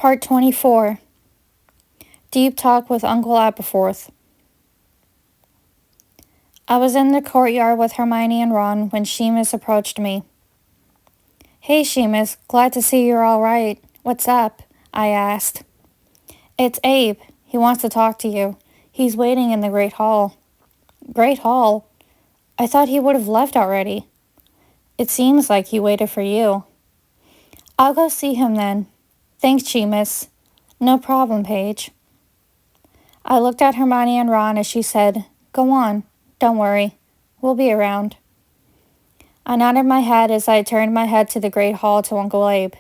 Part 24. Deep Talk with Uncle Aberforth. I was in the courtyard with Hermione and Ron when Seamus approached me. "Hey, Seamus, glad to see you're all right. What's up?" I asked. "It's Abe. He wants to talk to you. He's waiting in the Great Hall." "Great Hall? I thought he would have left already." "It seems like he waited for you." "I'll go see him then." "Thanks, Seamus." "No problem, Paige." I looked at Hermione and Ron as she said, "Go on. Don't worry. We'll be around." I nodded my head as I turned my head to the Great Hall to Uncle Abe.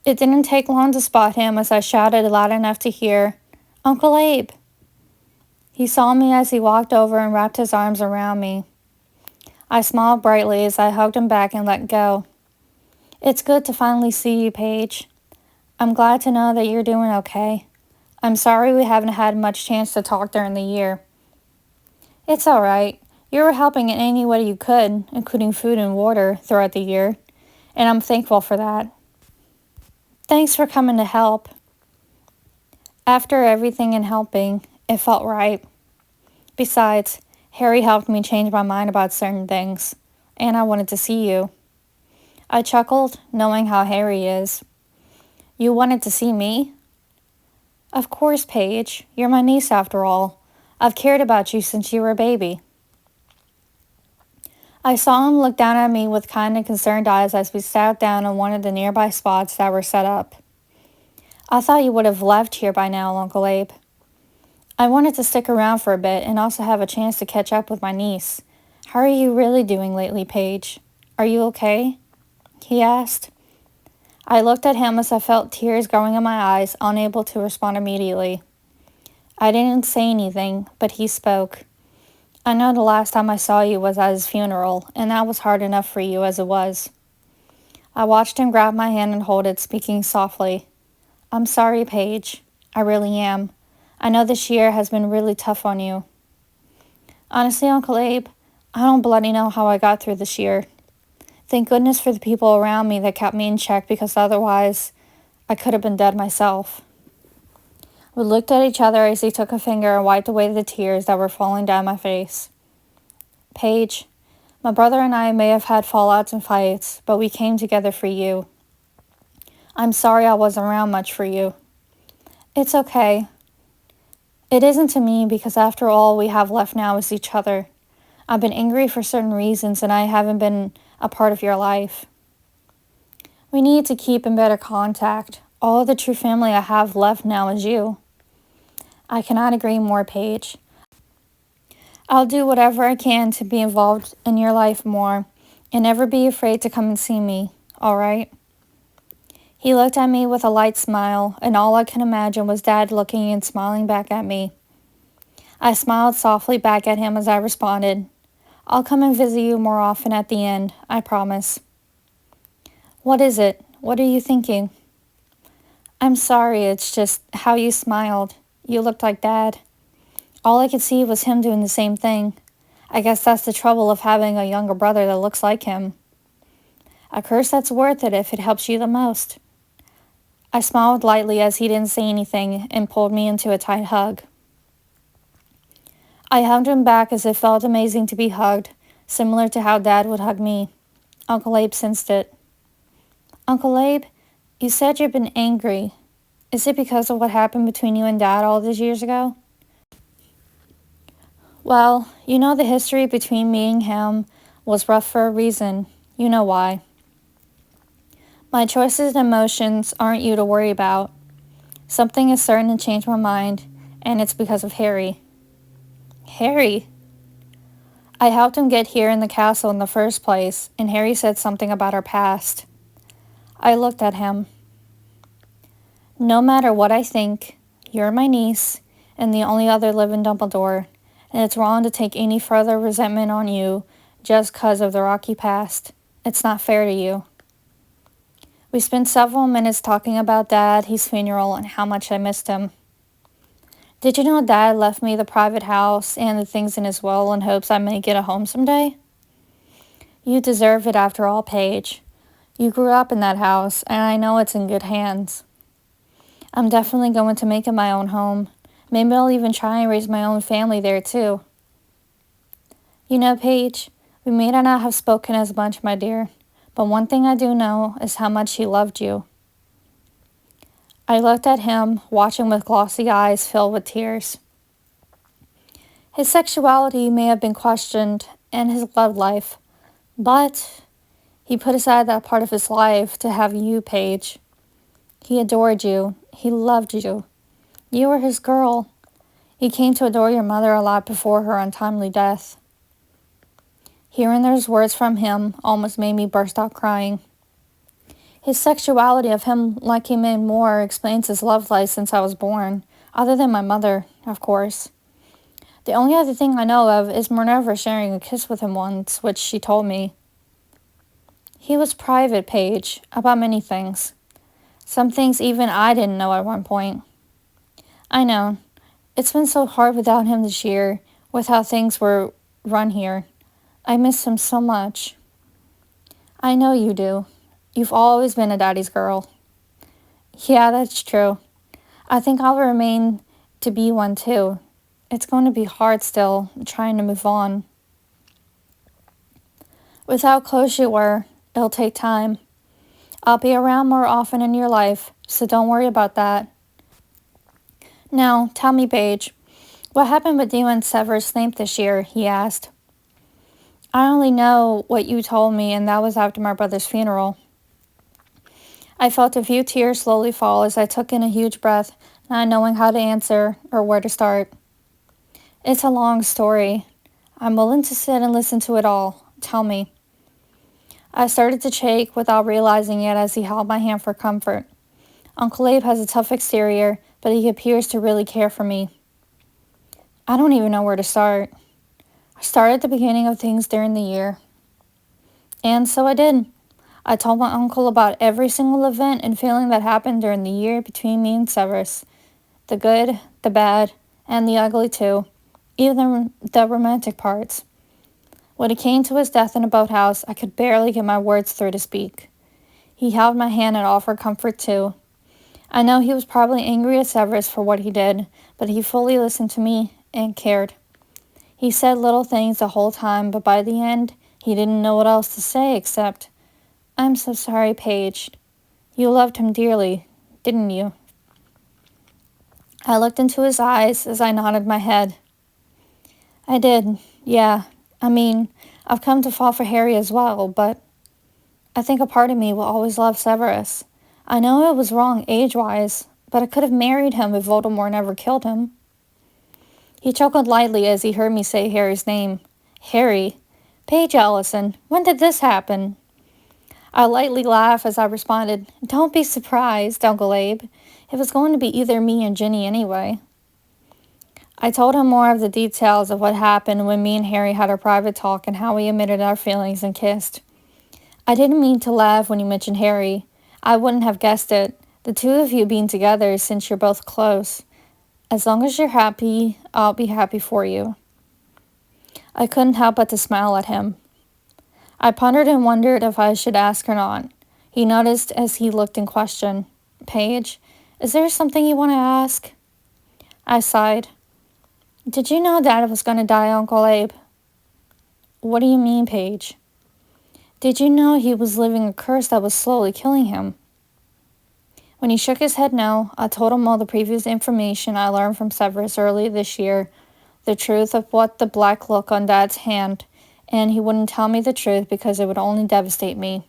It didn't take long to spot him as I shouted loud enough to hear, "Uncle Abe!" He saw me as he walked over and wrapped his arms around me. I smiled brightly as I hugged him back and let go. "It's good to finally see you, Paige. I'm glad to know that you're doing okay. I'm sorry we haven't had much chance to talk during the year." "It's all right. You were helping in any way you could, including food and water, throughout the year, and I'm thankful for that." "Thanks for coming to help." After everything and helping, it felt right. Besides, Harry helped me change my mind about certain things, and I wanted to see you. I chuckled, knowing how Harry is. "You wanted to see me?" "Of course, Paige. You're my niece after all. I've cared about you since you were a baby." I saw him look down at me with kind of concerned eyes as we sat down on one of the nearby spots that were set up. "I thought you would have left here by now, Uncle Abe." "I wanted to stick around for a bit and also have a chance to catch up with my niece. How are you really doing lately, Paige? Are you okay?" he asked. I looked at him as I felt tears growing in my eyes, unable to respond immediately. I didn't say anything, but he spoke. "I know the last time I saw you was at his funeral, and that was hard enough for you as it was." I watched him grab my hand and hold it, speaking softly. "I'm sorry, Paige. I really am. I know this year has been really tough on you." "Honestly, Uncle Abe, I don't bloody know how I got through this year. Thank goodness for the people around me that kept me in check, because otherwise I could have been dead myself." We looked at each other as he took a finger and wiped away the tears that were falling down my face. "Paige, my brother and I may have had fallouts and fights, but we came together for you. I'm sorry I wasn't around much for you." "It's okay. It isn't to me, because after all we have left now is each other. I've been angry for certain reasons, and I haven't been a part of your life. We need to keep in better contact. All the true family I have left now is you." "I cannot agree more, Paige. I'll do whatever I can to be involved in your life more, and never be afraid to come and see me, all right?" He looked at me with a light smile, and all I could imagine was Dad looking and smiling back at me. I smiled softly back at him as I responded, "I'll come and visit you more often at the end, I promise." "What is it? What are you thinking?" "I'm sorry, it's just how you smiled. You looked like Dad. All I could see was him doing the same thing. I guess that's the trouble of having a younger brother that looks like him. A curse that's worth it if it helps you the most." I smiled lightly as he didn't say anything and pulled me into a tight hug. I hugged him back as it felt amazing to be hugged, similar to how Dad would hug me. Uncle Abe sensed it. "Uncle Abe, you said you've been angry. Is it because of what happened between you and Dad all those years ago?" "Well, you know the history between me and him was rough for a reason. You know why. My choices and emotions aren't you to worry about. Something is certain to change my mind, and it's because of Harry." "Harry?" "I helped him get here in the castle in the first place, and Harry said something about our past." I looked at him. "No matter what I think, you're my niece and the only other living Dumbledore, and it's wrong to take any further resentment on you just 'cause of the rocky past. It's not fair to you." We spent several minutes talking about Dad, his funeral, and how much I missed him. "Did you know Dad left me the private house and the things in his will in hopes I may get a home someday?" "You deserve it after all, Paige. You grew up in that house, and I know it's in good hands. I'm definitely going to make it my own home. Maybe I'll even try and raise my own family there, too. You know, Paige, we may not have spoken as much, my dear, but one thing I do know is how much he loved you. I looked at him, watching with glossy eyes filled with tears. His sexuality may have been questioned, and his love life, but he put aside that part of his life to have you, Paige. He adored you. He loved you. You were his girl. He came to adore your mother a lot before her untimely death. Hearing those words from him almost made me burst out crying. His sexuality of him liking me more explains his love life since I was born, other than my mother, of course. The only other thing I know of is Minerva sharing a kiss with him once, which she told me. He was private, Paige, about many things. Some things even I didn't know at one point. I know. It's been so hard without him this year, with how things were run here. I miss him so much. I know you do. You've always been a daddy's girl. Yeah, that's true. I think I'll remain to be one too. It's going to be hard still, trying to move on. With how close you were, it'll take time. I'll be around more often in your life, so don't worry about that. Now, tell me, Paige, what happened with you and Severus Snape this year? He asked. I only know what you told me, and that was after my brother's funeral. I felt a few tears slowly fall as I took in a huge breath, not knowing how to answer or where to start. It's a long story. I'm willing to sit and listen to it all. Tell me. I started to shake without realizing it as he held my hand for comfort. Uncle Abe has a tough exterior, but he appears to really care for me. I don't even know where to start. I started at the beginning of things during the year. And so I did. I told my uncle about every single event and feeling that happened during the year between me and Severus. The good, the bad, and the ugly too. Even the romantic parts. When it came to his death in a boathouse, I could barely get my words through to speak. He held my hand and offered comfort too. I know he was probably angry at Severus for what he did, but he fully listened to me and cared. He said little things the whole time, but by the end, he didn't know what else to say except, I'm so sorry, Paige. You loved him dearly, didn't you? I looked into his eyes as I nodded my head. I did, yeah. I mean, I've come to fall for Harry as well, but I think a part of me will always love Severus. I know it was wrong age-wise, but I could have married him if Voldemort never killed him. He chuckled lightly as he heard me say Harry's name. Harry? Paige Ellison, when did this happen? I lightly laughed as I responded, Don't be surprised, Uncle Abe. It was going to be either me and Ginny anyway. I told him more of the details of what happened when me and Harry had our private talk and how we admitted our feelings and kissed. I didn't mean to laugh when you mentioned Harry. I wouldn't have guessed it. The two of you being together since you're both close. As long as you're happy, I'll be happy for you. I couldn't help but to smile at him. I pondered and wondered if I should ask or not. He noticed as he looked in question. Paige, is there something you want to ask? I sighed. Did you know Dad was going to die, Uncle Abe? What do you mean, Paige? Did you know he was living a curse that was slowly killing him? When he shook his head no, I told him all the previous information I learned from Severus early this year, the truth of what the black look on Dad's hand, and he wouldn't tell me the truth because it would only devastate me.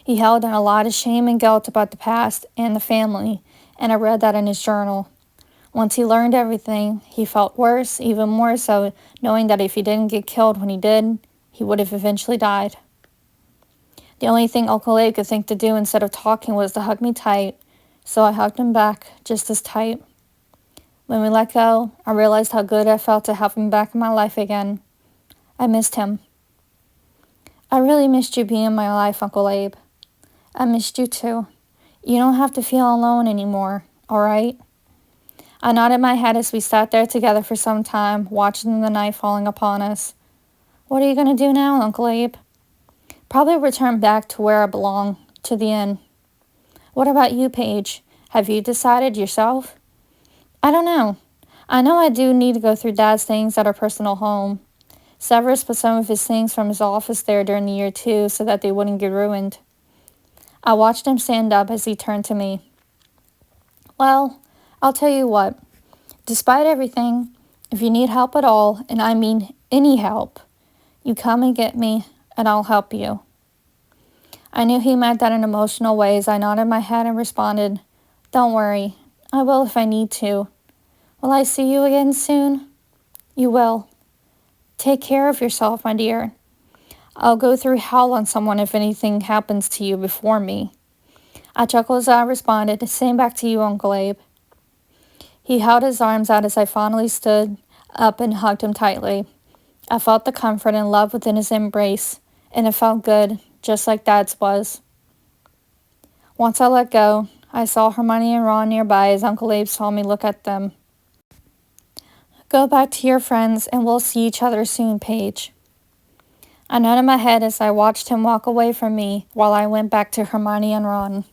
He held in a lot of shame and guilt about the past and the family, and I read that in his journal. Once he learned everything, he felt worse, even more so, knowing that if he didn't get killed when he did, he would have eventually died. The only thing Uncle Abe could think to do instead of talking was to hug me tight, so I hugged him back just as tight. When we let go, I realized how good I felt to have him back in my life again. I missed him. I really missed you being in my life, Uncle Abe. I missed you too. You don't have to feel alone anymore, all right? I nodded my head as we sat there together for some time, watching the night falling upon us. What are you going to do now, Uncle Abe? Probably return back to where I belong, to the inn. What about you, Paige? Have you decided yourself? I don't know. I know I do need to go through Dad's things at our personal home. Severus put some of his things from his office there during the year too, so that they wouldn't get ruined. I watched him stand up as he turned to me. Well, I'll tell you what. Despite everything, if you need help at all, and I mean any help, you come and get me, and I'll help you. I knew he meant that in emotional ways. I nodded my head and responded, Don't worry. I will if I need to. Will I see you again soon? You will. Take care of yourself, my dear. I'll go through hell on someone if anything happens to you before me. I chuckled as I responded, Same back to you, Uncle Abe. He held his arms out as I finally stood up and hugged him tightly. I felt the comfort and love within his embrace, and it felt good, just like Dad's was. Once I let go, I saw Hermione and Ron nearby as Uncle Abe saw me look at them. Go back to your friends, and we'll see each other soon, Paige. I nodded my head as I watched him walk away from me while I went back to Hermione and Ron.